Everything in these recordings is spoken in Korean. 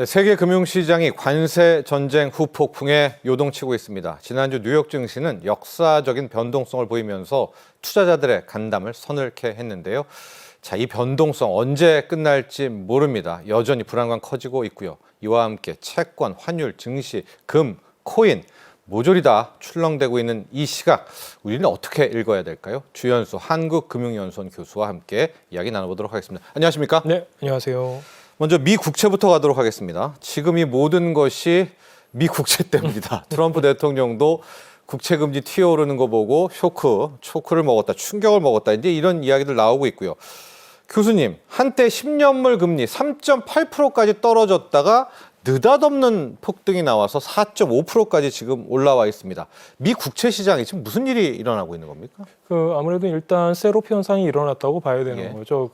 네, 세계 금융시장이 관세 전쟁 후폭풍에 요동치고 있습니다. 지난주 뉴욕 증시는 역사적인 변동성을 보이면서 투자자들의 간담을 서늘케 했는데요. 자, 이 변동성 언제 끝날지 모릅니다. 여전히 불안감 커지고 있고요. 이와 함께 채권, 환율, 증시, 금, 코인 모조리 다 출렁대고 있는 이 시각, 우리는 어떻게 읽어야 될까요? 주연수 한국금융연수원 교수와 함께 이야기 나눠보도록 하겠습니다. 안녕하십니까? 네, 안녕하세요. 먼저 미 국채부터 가도록 하겠습니다. 지금 이 모든 것이 미 국채 때문이다. 트럼프 대통령도 국채 금리 튀어오르는 거 보고 쇼크를 먹었다, 충격을 먹었다. 이제 이런 이야기들 나오고 있고요. 교수님, 한때 10년물 금리 3.8%까지 떨어졌다가 느닷없는 폭등이 나와서 4.5%까지 지금 올라와 있습니다. 미 국채 시장에 지금 무슨 일이 일어나고 있는 겁니까? 아무래도 일단 셋오프 현상이 일어났다고 봐야 되는 거죠.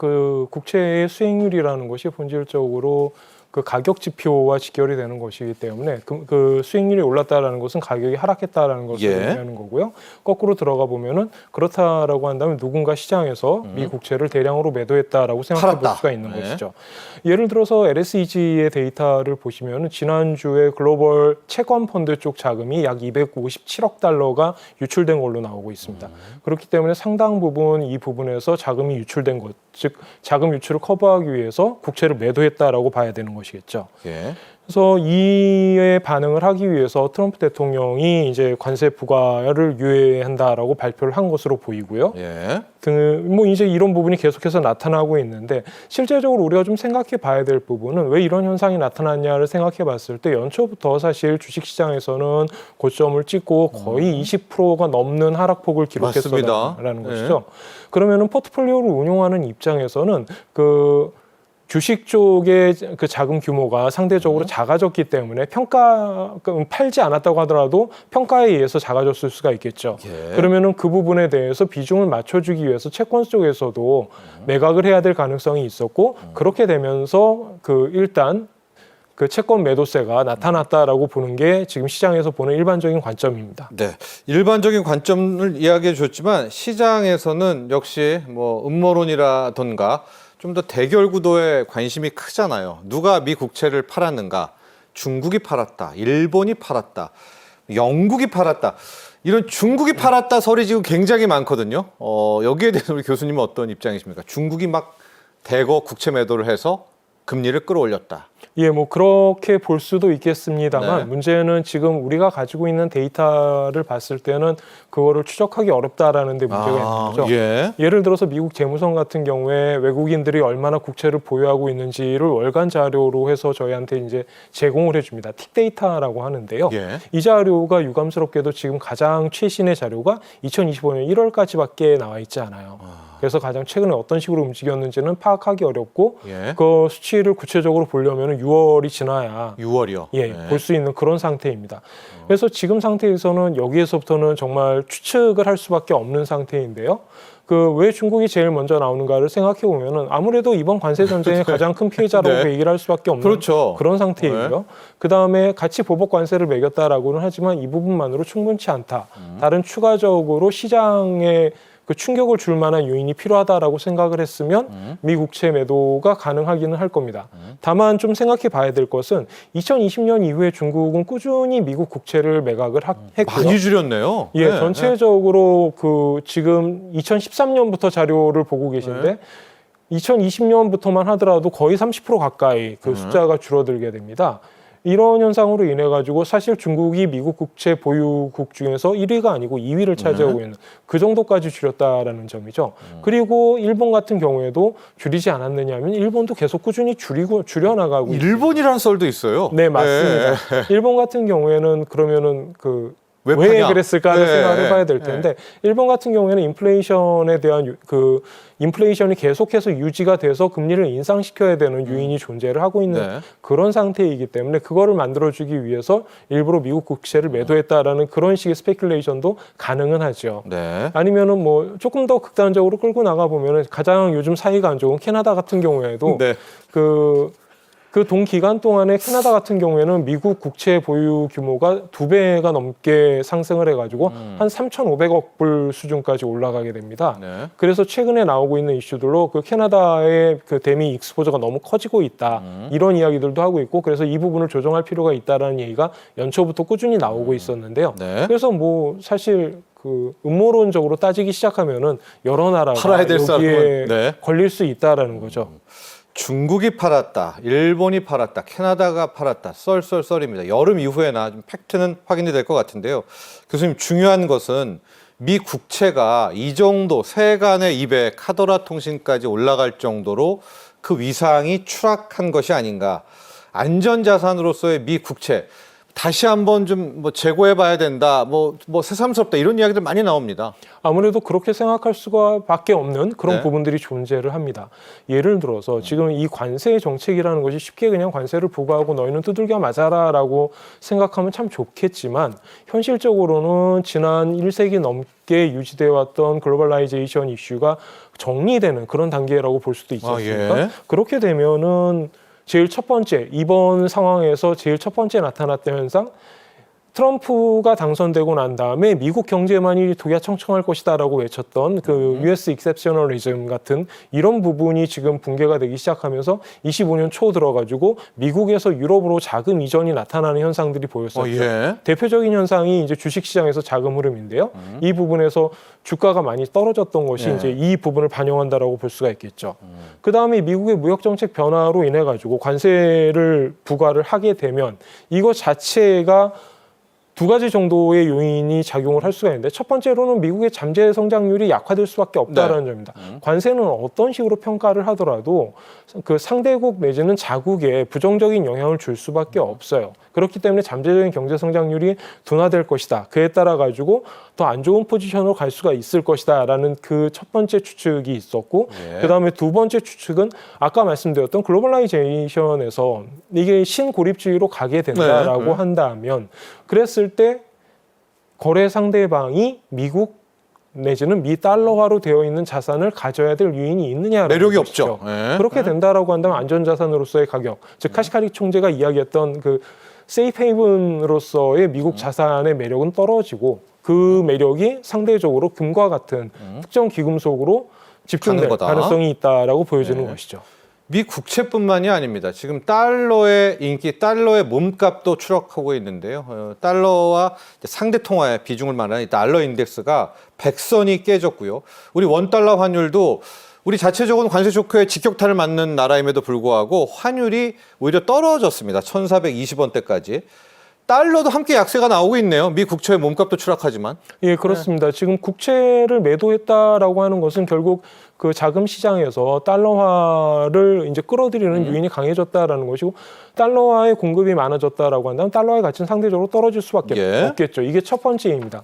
국채의 수익률이라는 것이 본질적으로 그 가격 지표와 직결이 되는 것이기 때문에 그 수익률이 올랐다라는 것은 가격이 하락했다라는 것을 의미하는 거고요. 거꾸로 들어가 보면은 그렇다라고 한다면 누군가 시장에서 미 국채를 대량으로 매도했다라고 생각해 볼 수가 있는 것이죠. 예를 들어서 LSEG의 데이터를 보시면은 지난주에 글로벌 채권 펀드 쪽 자금이 약 257억 달러가 유출된 걸로 나오고 있습니다. 그렇기 때문에 상당 부분 이 부분에서 자금이 유출된 것, 즉 자금 유출을 커버하기 위해서 국채를 매도했다라고 봐야 되는 것이겠죠. 그래서 이에 반응을 하기 위해서 트럼프 대통령이 이제 관세 부과를 유예한다라고 발표를 한 것으로 보이고요. 뭐 이제 이런 부분이 계속해서 나타나고 있는데 실제적으로 우리가 좀 생각해 봐야 될 부분은 왜 이런 현상이 나타났냐를 생각해 봤을 때 연초부터 사실 주식시장에서는 고점을 찍고 거의 20%가 넘는 하락폭을 기록했었다라는 것이죠. 그러면은 포트폴리오를 운용하는 입장에서는 주식 쪽의 그 자금 규모가 상대적으로 작아졌기 때문에 팔지 않았다고 하더라도 평가에 의해서 작아졌을 수가 있겠죠. 그러면은 그 부분에 대해서 비중을 맞춰주기 위해서 채권 쪽에서도 매각을 해야 될 가능성이 있었고 그렇게 되면서 일단 그 채권 매도세가 나타났다라고 보는 게 지금 시장에서 보는 일반적인 관점입니다. 네, 일반적인 관점을 이야기해 주셨지만 시장에서는 역시 뭐 음모론이라던가 좀 더 대결 구도에 관심이 크잖아요. 누가 미 국채를 팔았는가? 중국이 팔았다, 일본이 팔았다, 영국이 팔았다. 이런 중국이 팔았다 설이 지금 굉장히 많거든요. 여기에 대해서 우리 교수님은 어떤 입장이십니까? 중국이 막 대거 국채 매도를 해서 금리를 끌어올렸다. 예, 뭐 그렇게 볼 수도 있겠습니다만 문제는 지금 우리가 가지고 있는 데이터를 봤을 때는 그거를 추적하기 어렵다라는 데 문제가 있는 거죠. 예를 들어서 미국 재무성 같은 경우에 외국인들이 얼마나 국채를 보유하고 있는지를 월간 자료로 해서 저희한테 이제 제공을 해줍니다. 틱데이터라고 하는데요. 이 자료가 유감스럽게도 지금 가장 최신의 자료가 2025년 1월까지밖에 나와 있지 않아요. 그래서 가장 최근에 어떤 식으로 움직였는지는 파악하기 어렵고 그 수치를 구체적으로 보려면 6월이 지나야 6월이요? 볼 수 있는 그런 상태입니다. 그래서 지금 상태에서는 여기에서부터는 정말 추측을 할 수밖에 없는 상태인데요. 왜 중국이 제일 먼저 나오는가를 생각해 보면은 아무래도 이번 관세 전쟁의 가장 큰 피해자라고 얘기를 할 수밖에 없는 그런 상태이고요. 그 다음에 같이 보복 관세를 매겼다라고는 하지만 이 부분만으로 충분치 않다. 다른 추가적으로 시장에 그 충격을 줄 만한 요인이 필요하다라고 생각을 했으면 미 국채 매도가 가능하기는 할 겁니다. 다만 좀 생각해 봐야 될 것은 2020년 이후에 중국은 꾸준히 미국 국채를 매각을 했고요. 많이 줄였네요. 전체적으로 지금 2013년부터 자료를 보고 계신데 2020년부터만 하더라도 거의 30% 가까이 그 숫자가 줄어들게 됩니다. 이런 현상으로 인해 가지고 사실 중국이 미국 국채 보유국 중에서 1위가 아니고 2위를 차지하고 있는 그 정도까지 줄였다라는 점이죠. 그리고 일본 같은 경우에도 줄이지 않았느냐면 일본도 계속 꾸준히 줄여나가고 일본이라는 썰도 있어요. 네, 맞습니다. 일본 같은 경우에는 그러면은 왜 그랬을까를 생각을 해봐야 될 텐데 일본 같은 경우에는 인플레이션에 대한 인플레이션이 계속해서 유지가 돼서 금리를 인상시켜야 되는 요인이 존재를 하고 있는 그런 상태이기 때문에 그거를 만들어주기 위해서 일부러 미국 국채를 매도했다라는 그런 식의 스페큘레이션도 가능은 하죠. 아니면은 뭐 조금 더 극단적으로 끌고 나가 보면은 가장 요즘 사이가 안 좋은 캐나다 같은 경우에도 그 그 동 기간 동안에 캐나다 같은 경우에는 미국 국채 보유 규모가 2배가 넘게 상승을 해가지고 한 3,500억 불 수준까지 올라가게 됩니다. 네. 그래서 최근에 나오고 있는 이슈들로 그 캐나다의 그 대미 익스포저가 너무 커지고 있다 이런 이야기들도 하고 있고 그래서 이 부분을 조정할 필요가 있다라는 얘기가 연초부터 꾸준히 나오고 있었는데요. 네. 그래서 뭐 사실 그 음모론적으로 따지기 시작하면은 여러 나라가 팔아야 될 여기에 사람은 네. 걸릴 수 있다라는 거죠. 중국이 팔았다, 일본이 팔았다, 캐나다가 팔았다, 썰입니다. 여름 이후에나 좀 팩트는 확인이 될 것 같은데요. 교수님, 중요한 것은 미 국채가 이 정도 세간의 입에 카더라 통신까지 올라갈 정도로 그 위상이 추락한 것이 아닌가. 안전자산으로서의 미 국채 다시 한번 좀 뭐 재고해봐야 된다, 뭐 새삼스럽다 이런 이야기들 많이 나옵니다. 아무래도 그렇게 생각할 수밖에 없는 그런 네. 부분들이 존재를 합니다. 예를 들어서 지금 이 관세 정책이라는 것이 쉽게 그냥 관세를 부과하고 너희는 두들겨 맞아라라고 생각하면 참 좋겠지만 현실적으로는 지난 1세기 넘게 유지되어 왔던 글로벌라이제이션 이슈가 정리되는 그런 단계라고 볼 수도 있지 않습니까? 예. 그렇게 되면은 제일 첫 번째, 이번 상황에서 제일 첫 번째 나타났던 현상, 트럼프가 당선되고 난 다음에 미국 경제만이 독야청청할 것이다라고 외쳤던 그 US exceptionalism 같은 이런 부분이 지금 붕괴가 되기 시작하면서 25년 초 들어가지고 미국에서 유럽으로 자금 이전이 나타나는 현상들이 보였었죠. 예. 대표적인 현상이 이제 주식시장에서 자금 흐름인데요. 이 부분에서 주가가 많이 떨어졌던 것이 예. 이제 이 부분을 반영한다라고 볼 수가 있겠죠. 그 다음에 미국의 무역 정책 변화로 인해 가지고 관세를 부과를 하게 되면 이거 자체가 두 가지 정도의 요인이 작용을 할 수가 있는데 첫 번째로는 미국의 잠재 성장률이 약화될 수밖에 없다라는 네. 점입니다. 관세는 어떤 식으로 평가를 하더라도 그 상대국 내지는 자국에 부정적인 영향을 줄 수밖에 없어요. 그렇기 때문에 잠재적인 경제 성장률이 둔화될 것이다. 그에 따라 가지고 더 안 좋은 포지션으로 갈 수가 있을 것이다라는 그 첫 번째 추측이 있었고 예. 그다음에 두 번째 추측은 아까 말씀드렸던 글로벌라이제이션에서 이게 신고립주의로 가게 된다라고 네. 한다면 그랬을 때 거래 상대방이 미국 내지는 미 달러화로 되어 있는 자산을 가져야 될 유인이 있느냐라는 매력이 것이죠. 없죠. 예. 그렇게 된다라고 한다면 안전자산으로서의 가격, 즉 카시카리 총재가 이야기했던 그 세이프헤이븐으로서의 미국 자산의 매력은 떨어지고 그 매력이 상대적으로 금과 같은 특정 기금속으로 집중될 가는 거다. 가능성이 있다라고 보여지는 네. 것이죠. 미 국채뿐만이 아닙니다. 지금 달러의 인기, 달러의 몸값도 추락하고 있는데요. 달러와 상대 통화의 비중을 말하는 이 달러 인덱스가 100선이 깨졌고요. 우리 원달러 환율도 우리 자체적으로는 관세 쇼크에 직격탄을 맞는 나라임에도 불구하고 환율이 오히려 떨어졌습니다. 1,420원대까지. 달러도 함께 약세가 나오고 있네요. 미 국채의 몸값도 추락하지만. 예, 그렇습니다. 지금 국채를 매도했다라고 하는 것은 결국 그 자금 시장에서 달러화를 이제 끌어들이는 요인이 강해졌다라는 것이고 달러화의 공급이 많아졌다라고 한다면 달러화의 가치는 상대적으로 떨어질 수밖에 예. 없겠죠. 이게 첫 번째입니다.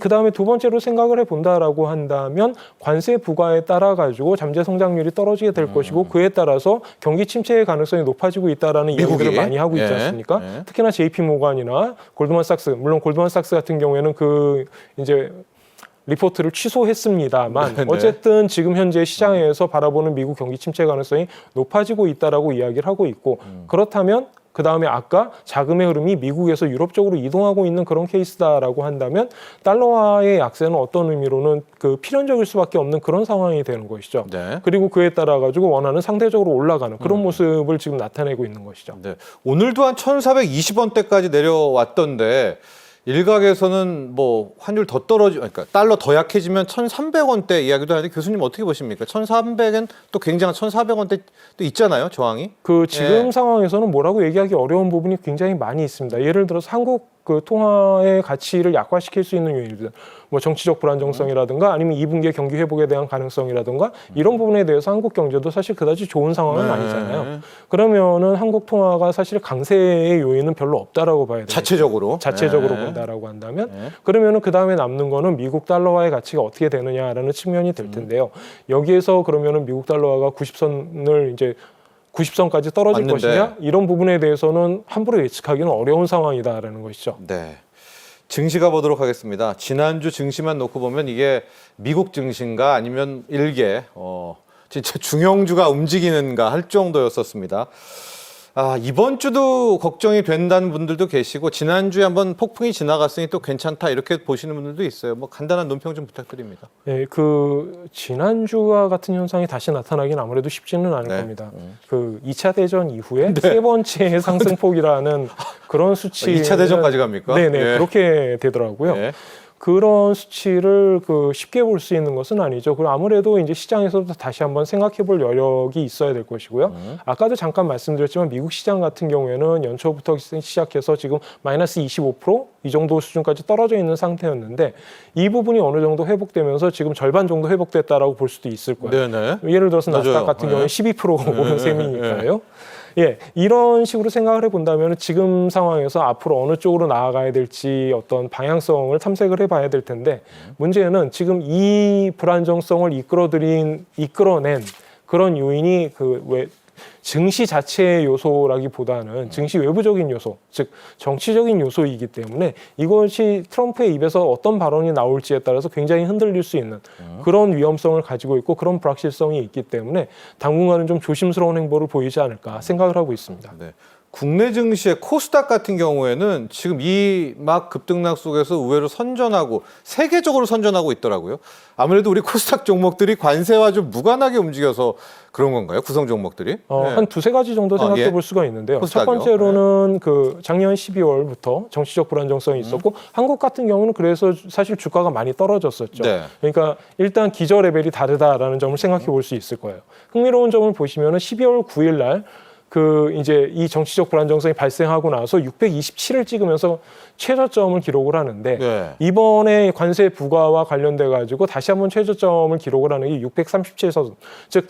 그다음에 두 번째로 생각을 해본다라고 한다면 관세 부과에 따라 가지고 잠재 성장률이 떨어지게 될 것이고 그에 따라서 경기 침체의 가능성이 높아지고 있다라는 이야기들을 많이 하고 있지 않습니까? 예. 특히나 JP 모간이나 골드만삭스, 물론 골드만삭스 같은 경우에는 그 이제 리포트를 취소했습니다만 네. 어쨌든 지금 현재 시장에서 바라보는 미국 경기 침체 가능성이 높아지고 있다라고 이야기를 하고 있고 그렇다면 그 다음에 아까 자금의 흐름이 미국에서 유럽 쪽으로 이동하고 있는 그런 케이스다라고 한다면 달러화의 약세는 어떤 의미로는 그 필연적일 수밖에 없는 그런 상황이 되는 것이죠. 네. 그리고 그에 따라 가지고 원하는 상대적으로 올라가는 그런 모습을 지금 나타내고 있는 것이죠. 네. 오늘도 한 1,420원대까지 내려왔던데 일각에서는 뭐 환율 더 그러니까 달러 더 약해지면 1,300원대 이야기도 하는데 교수님 어떻게 보십니까? 1,300엔 또 굉장한 1,400원대 또 있잖아요, 저항이. 그 지금 예. 상황에서는 뭐라고 얘기하기 어려운 부분이 굉장히 많이 있습니다. 예를 들어서 한국 그 통화의 가치를 약화시킬 수 있는 요인들, 뭐 정치적 불안정성이라든가 아니면 2분기의 경기 회복에 대한 가능성이라든가 이런 부분에 대해서 한국 경제도 사실 그다지 좋은 상황은 네. 아니잖아요. 그러면은 한국 통화가 사실 강세의 요인은 별로 없다라고 봐야 돼요. 자체적으로 자체적으로 네. 본다라고 한다면 네. 그러면은 그 다음에 남는 거는 미국 달러화의 가치가 어떻게 되느냐라는 측면이 될 텐데요. 여기에서 그러면은 미국 달러화가 90선을 이제 90선까지 떨어질 맞는데. 것이냐 이런 부분에 대해서는 함부로 예측하기는 어려운 상황이다라는 것이죠. 네. 증시가 보도록 하겠습니다. 지난주 증시만 놓고 보면 이게 미국 증시인가 아니면 일개 진짜 중형주가 움직이는가 할 정도였었습니다. 이번 주도 걱정이 된다는 분들도 계시고 지난주에 한번 폭풍이 지나갔으니 또 괜찮다 이렇게 보시는 분들도 있어요. 뭐 간단한 논평 좀 부탁드립니다. 네, 그 지난주와 같은 현상이 다시 나타나긴 아무래도 쉽지는 않을 네. 겁니다. 그 2차 대전 이후에 세 번째 상승폭이라는 그런 수치. 2차 대전까지 갑니까? 네네, 예. 그렇게 되더라고요. 예. 그런 수치를 쉽게 볼 수 있는 것은 아니죠. 그리고 아무래도 이제 시장에서도 다시 한번 생각해 볼 여력이 있어야 될 것이고요. 아까도 잠깐 말씀드렸지만 미국 시장 같은 경우에는 연초부터 시작해서 지금 마이너스 25% 이 정도 수준까지 떨어져 있는 상태였는데 이 부분이 어느 정도 회복되면서 지금 절반 정도 회복됐다라고 볼 수도 있을 거예요. 네네. 예를 들어서 나스닥 맞아요. 같은 경우는 12% 오른 셈이니까요. 예. 예, 이런 식으로 생각을 해본다면 지금 상황에서 앞으로 어느 쪽으로 나아가야 될지 어떤 방향성을 탐색을 해봐야 될 텐데 문제는 지금 이 불안정성을 이끌어낸 그런 요인이 증시 자체의 요소라기보다는 증시 외부적인 요소, 즉 정치적인 요소이기 때문에 이것이 트럼프의 입에서 어떤 발언이 나올지에 따라서 굉장히 흔들릴 수 있는 그런 위험성을 가지고 있고 그런 불확실성이 있기 때문에 당분간은 좀 조심스러운 행보를 보이지 않을까 생각을 하고 있습니다. 네. 국내 증시의 코스닥 같은 경우에는 지금 이 막 급등락 속에서 의외로 선전하고 세계적으로 선전하고 있더라고요. 아무래도 우리 코스닥 종목들이 관세와 좀 무관하게 움직여서 그런 건가요? 구성 종목들이? 네. 한 두세 가지 정도 생각해 볼 수가 있는데요. 코스닥이요? 첫 번째로는 작년 12월부터 정치적 불안정성이 있었고 한국 같은 경우는 그래서 사실 주가가 많이 떨어졌었죠. 네. 그러니까 일단 기저 레벨이 다르다라는 점을 생각해 볼 수 있을 거예요. 흥미로운 점을 보시면은 12월 9일 날 이제 이 정치적 불안정성이 발생하고 나서 627을 찍으면서 최저점을 기록을 하는데 네. 이번에 관세 부과와 관련돼 가지고 다시 한번 최저점을 기록을 하는 게 637선, 즉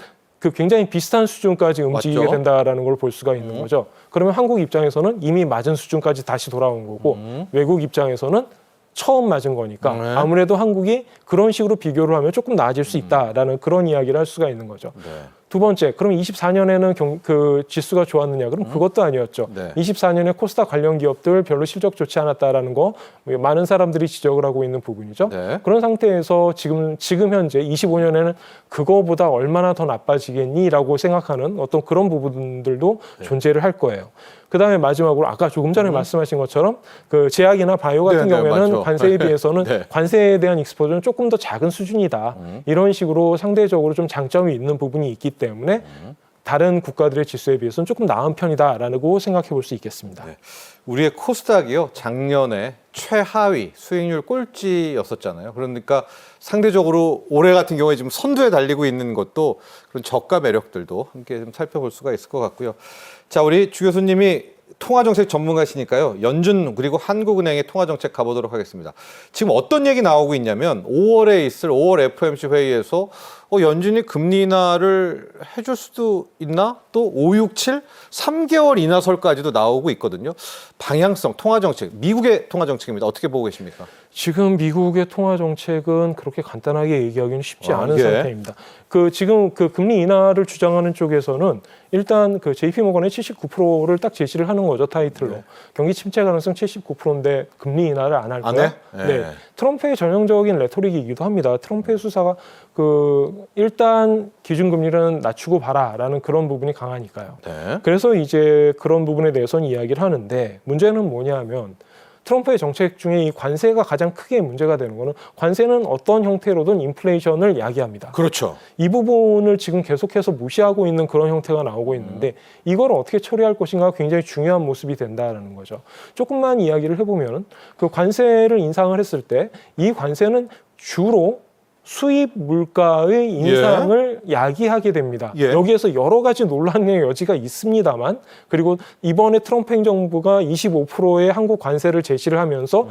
굉장히 비슷한 수준까지 움직이게 맞죠? 된다라는 걸 볼 수가 있는 거죠. 그러면 한국 입장에서는 이미 맞은 수준까지 다시 돌아온 거고 외국 입장에서는 처음 맞은 거니까 네. 아무래도 한국이 그런 식으로 비교를 하면 조금 나아질 수 있다라는 그런 이야기를 할 수가 있는 거죠. 네. 두 번째, 그럼 24년에는 지수가 좋았느냐? 그럼 그것도 아니었죠. 네. 24년에 코스닥 관련 기업들 별로 실적 좋지 않았다라는 거 많은 사람들이 지적을 하고 있는 부분이죠. 네. 그런 상태에서 지금 현재 25년에는 그거보다 얼마나 더 나빠지겠니라고 생각하는 어떤 그런 부분들도 존재를 할 거예요. 그다음에 마지막으로 아까 조금 전에 말씀하신 것처럼 제약이나 바이오 같은 네, 경우에는 맞죠. 관세에 비해서는 네. 관세에 대한 익스포저는 조금 더 작은 수준이다. 이런 식으로 상대적으로 좀 장점이 있는 부분이 있기 때문에 다른 국가들의 지수에 비해서는 조금 나은 편이다라고 생각해 볼 수 있겠습니다. 네. 우리의 코스닥이요, 작년에 최하위 수익률 꼴찌였었잖아요. 그러니까 상대적으로 올해 같은 경우에 지금 선두에 달리고 있는 것도 그런 저가 매력들도 함께 좀 살펴볼 수가 있을 것 같고요. 자, 우리 주 교수님이 통화정책 전문가시니까요. 연준 그리고 한국은행의 통화정책 가보도록 하겠습니다. 지금 어떤 얘기 나오고 있냐면 5월에 있을 5월 FOMC 회의에서 연준이 금리 인하를 해줄 수도 있나? 또 567, 3개월 인하설까지도 나오고 있거든요. 방향성, 통화정책, 미국의 통화정책입니다. 어떻게 보고 계십니까? 지금 미국의 통화 정책은 그렇게 간단하게 얘기하기는 쉽지 않은 예. 상태입니다. 지금 금리 인하를 주장하는 쪽에서는 일단 JP 모건의 79%를 딱 제시를 하는 거죠, 타이틀로. 네. 경기 침체 가능성 79%인데 금리 인하를 안 할 안 거야? 해? 네. 트럼프의 전형적인 레토릭이기도 합니다. 트럼프의 수사가 일단 기준금리는 낮추고 봐라라는 그런 부분이 강하니까요. 네. 그래서 이제 그런 부분에 대해서는 이야기를 하는데 문제는 뭐냐면 트럼프의 정책 중에 이 관세가 가장 크게 문제가 되는 거는 관세는 어떤 형태로든 인플레이션을 야기합니다. 그렇죠. 이 부분을 지금 계속해서 무시하고 있는 그런 형태가 나오고 있는데 이걸 어떻게 처리할 것인가 굉장히 중요한 모습이 된다는 거죠. 조금만 이야기를 해보면 관세를 인상을 했을 때 이 관세는 주로 수입 물가의 인상을 야기하게 됩니다. 예. 여기에서 여러 가지 논란의 여지가 있습니다만 그리고 이번에 트럼프 행정부가 25%의 한국 관세를 제시를 하면서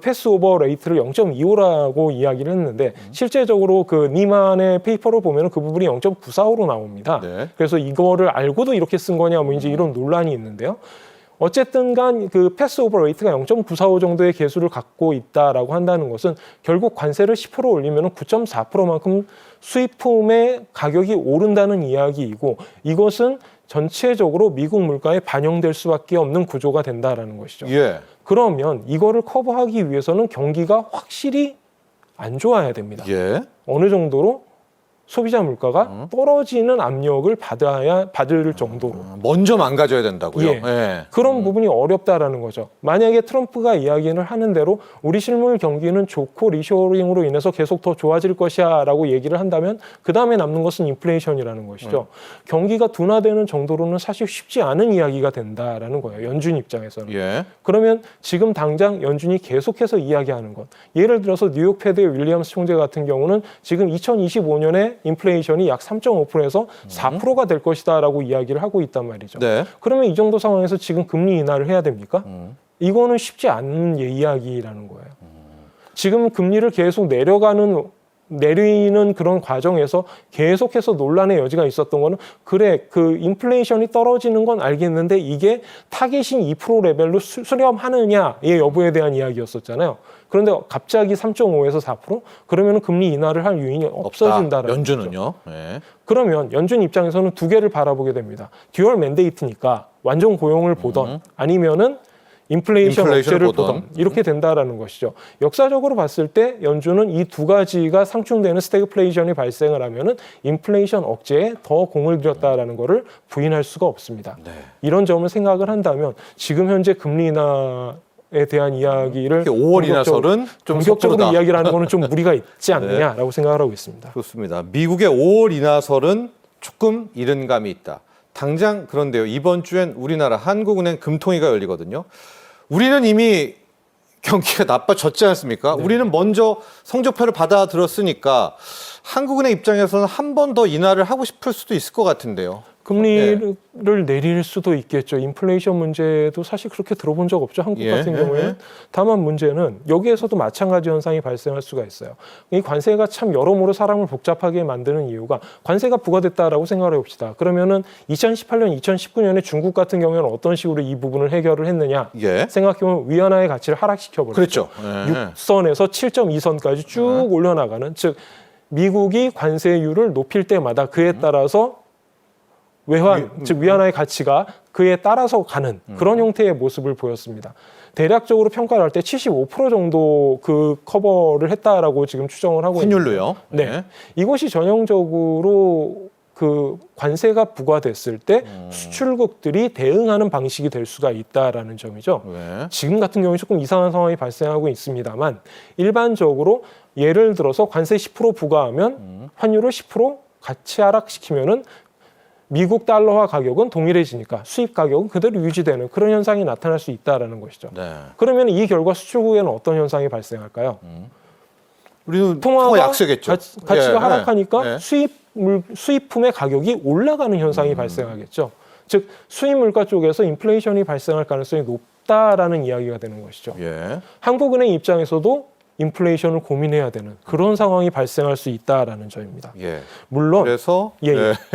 패스오버 레이트를 0.25라고 이야기를 했는데 실제적으로 니만의 페이퍼를 보면 그 부분이 0.94로 나옵니다. 네. 그래서 이거를 알고도 이렇게 쓴 거냐 이제 이런 논란이 있는데요. 어쨌든 간 패스오버 레이트가 0.945 정도의 계수를 갖고 있다라고 한다는 것은 결국 관세를 10% 올리면 9.4%만큼 수입품의 가격이 오른다는 이야기이고 이것은 전체적으로 미국 물가에 반영될 수밖에 없는 구조가 된다라는 것이죠. 예. 그러면 이거를 커버하기 위해서는 경기가 확실히 안 좋아야 됩니다. 예. 어느 정도로 소비자 물가가 떨어지는 압력을 받을 정도로 먼저 망가져야 된다고요. 예. 예. 그런 부분이 어렵다라는 거죠. 만약에 트럼프가 이야기를 하는 대로 우리 실물 경기는 좋고 리쇼어링으로 인해서 계속 더 좋아질 것이야라고 얘기를 한다면 그 다음에 남는 것은 인플레이션이라는 것이죠. 경기가 둔화되는 정도로는 사실 쉽지 않은 이야기가 된다라는 거예요. 연준 입장에서는. 예. 그러면 지금 당장 연준이 계속해서 이야기하는 것. 예를 들어서 뉴욕 패드의 윌리엄스 총재 같은 경우는 지금 2025년에 인플레이션이 약 3.5%에서 4%가 될 것이다라고 이야기를 하고 있단 말이죠. 네. 그러면 이 정도 상황에서 지금 금리 인하를 해야 됩니까? 이거는 쉽지 않은 이야기라는 거예요. 지금 금리를 계속 내리는 그런 과정에서 계속해서 논란의 여지가 있었던 거는 그래 그 인플레이션이 떨어지는 건 알겠는데 이게 타깃인 2% 레벨로 수렴하느냐의 여부에 대한 이야기였었잖아요. 그런데 갑자기 3.5에서 4%? 그러면 금리 인하를 할 요인이 없어진다라는 거죠. 연준은요. 예. 그러면 연준 입장에서는 두 개를 바라보게 됩니다. 듀얼 맨데이트니까 완전 고용을 보던 아니면은 인플레이션 억제를 보던 이렇게 된다라는 것이죠. 역사적으로 봤을 때 연준은 이 두 가지가 상충되는 스태그플레이션이 발생을 하면은 인플레이션 억제에 더 공을 들였다라는 것을 부인할 수가 없습니다. 네. 이런 점을 생각을 한다면 지금 현재 금리 인하에 대한 이야기를 5월 인하설은 좀 공격적으로 섣부르다. 이야기를 하는 거는 좀 무리가 있지 않느냐라고 생각을 하고 있습니다. 그렇습니다. 미국의 5월 인하설은 조금 이른 감이 있다. 당장 그런데요. 이번 주엔 우리나라 한국은행 금통위가 열리거든요. 우리는 이미 경기가 나빠졌지 않습니까? 네. 우리는 먼저 성적표를 받아들었으니까 한국은행 입장에서는 한 번 더 인하를 하고 싶을 수도 있을 것 같은데요. 금리를 내릴 수도 있겠죠. 인플레이션 문제도 사실 그렇게 들어본 적 없죠. 한국 같은 경우에는. 다만 문제는 여기에서도 마찬가지 현상이 발생할 수가 있어요. 이 관세가 참 여러모로 사람을 복잡하게 만드는 이유가 관세가 부과됐다라고 생각을 해봅시다. 그러면은 2018년, 2019년에 중국 같은 경우에는 어떤 식으로 이 부분을 해결을 했느냐 예. 생각해보면 위안화의 가치를 하락시켜버렸죠. 그렇죠. 예. 6선에서 7.2선까지 쭉 올려나가는 즉 미국이 관세율을 높일 때마다 그에 따라서 외환, 즉 위안화의 가치가 그에 따라서 가는 그런 형태의 모습을 보였습니다. 대략적으로 평가를 할 때 75% 정도 그 커버를 했다라고 지금 추정을 하고 환율로요. 있는데 네. 이것이 전형적으로 그 관세가 부과됐을 때 수출국들이 대응하는 방식이 될 수가 있다라는 점이죠. 네. 지금 같은 경우에 조금 이상한 상황이 발생하고 있습니다만 일반적으로 예를 들어서 관세 10% 부과하면 환율을 10% 같이 하락시키면은 미국 달러화 가격은 동일해지니까 수입 가격은 그대로 유지되는 그런 현상이 나타날 수 있다라는 것이죠. 네. 그러면 이 결과 수출국에는 어떤 현상이 발생할까요? 우리는 통화가 약세겠죠. 가치가 예. 하락하니까 예. 수입품의 가격이 올라가는 현상이 발생하겠죠. 즉 수입 물가 쪽에서 인플레이션이 발생할 가능성이 높다라는 이야기가 되는 것이죠. 예. 한국은행 입장에서도 인플레이션을 고민해야 되는 그런 상황이 발생할 수 있다라는 점입니다. 예. 물론 그래서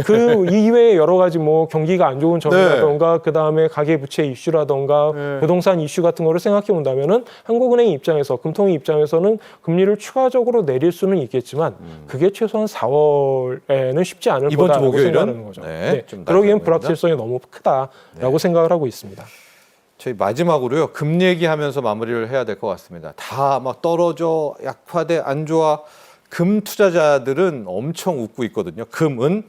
그 이외에 여러 가지 뭐 경기가 안 좋은 점이라던가 그 다음에 가계 부채 이슈라던가 부동산 이슈 같은 거를 생각해 본다면은 한국은행 입장에서 금통위 입장에서는 금리를 추가적으로 내릴 수는 있겠지만 그게 최소한 4월에는 쉽지 않을 이번 주 거다라고 목요일은? 생각하는 거죠. 네, 좀 그러기엔 낮아 불확실성이 너무 크다라고 생각을 하고 있습니다. 저희 마지막으로요. 금 얘기하면서 마무리를 해야 될 것 같습니다. 다 막 떨어져 약화돼 안 좋아. 금 투자자들은 엄청 웃고 있거든요. 금은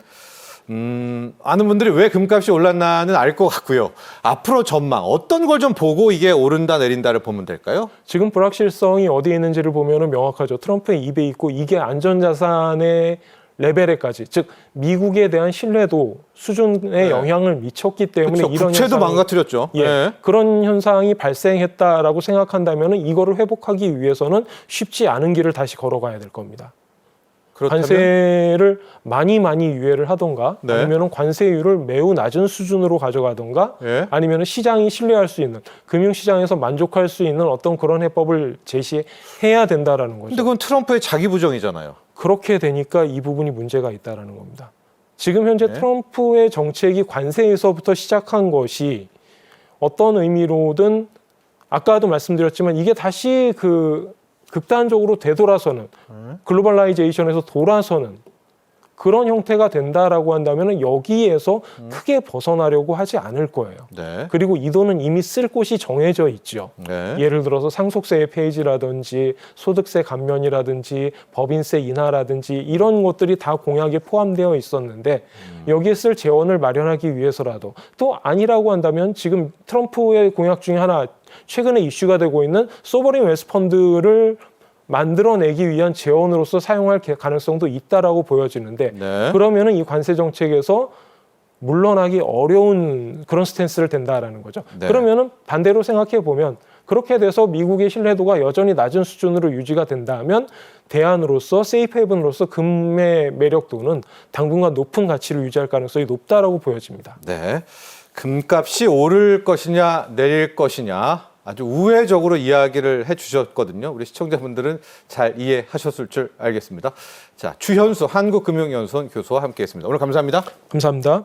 아는 분들이 왜 금값이 올랐나는 알 것 같고요. 앞으로 전망 어떤 걸 좀 보고 이게 오른다 내린다를 보면 될까요? 지금 불확실성이 어디에 있는지를 보면은 명확하죠. 트럼프의 입에 있고 이게 안전자산의 레벨에까지 즉 미국에 대한 신뢰도 수준에 영향을 미쳤기 때문에 그렇죠. 이런 국채도 현상이, 망가뜨렸죠. 네. 그런 현상이 발생했다라고 생각한다면 이거를 회복하기 위해서는 쉽지 않은 길을 다시 걸어가야 될 겁니다. 그렇다면 관세를 많이 유예를 하던가 네. 아니면 관세율을 매우 낮은 수준으로 가져가던가 예. 아니면 시장이 신뢰할 수 있는 금융시장에서 만족할 수 있는 어떤 그런 해법을 제시해야 된다라는 거죠. 근데 그건 트럼프의 자기 부정이잖아요. 그렇게 되니까 이 부분이 문제가 있다는 겁니다. 지금 현재 트럼프의 정책이 관세에서부터 시작한 것이 어떤 의미로든 아까도 말씀드렸지만 이게 다시 극단적으로 되돌아서는 글로벌라이제이션에서 돌아서는 그런 형태가 된다라고 한다면 여기에서 크게 벗어나려고 하지 않을 거예요. 네. 그리고 이 돈은 이미 쓸 곳이 정해져 있죠. 네. 예를 들어서 상속세의 폐지라든지 소득세 감면이라든지 법인세 인하라든지 이런 것들이 다 공약에 포함되어 있었는데 여기에 쓸 재원을 마련하기 위해서라도 또 아니라고 한다면 지금 트럼프의 공약 중에 하나 최근에 이슈가 되고 있는 소버린 웨스 펀드를 만들어내기 위한 재원으로서 사용할 가능성도 있다라고 보여지는데 네. 그러면은 이 관세 정책에서 물러나기 어려운 그런 스탠스를 댄다라는 거죠. 네. 그러면은 반대로 생각해 보면 그렇게 돼서 미국의 신뢰도가 여전히 낮은 수준으로 유지가 된다면 대안으로서 세이프 헤븐으로서 금의 매력도는 당분간 높은 가치를 유지할 가능성이 높다라고 보여집니다. 네. 금값이 오를 것이냐 내릴 것이냐 아주 우회적으로 이야기를 해주셨거든요. 우리 시청자분들은 잘 이해하셨을 줄 알겠습니다. 자, 추현수 한국금융연수원 교수와 함께했습니다. 오늘 감사합니다. 감사합니다.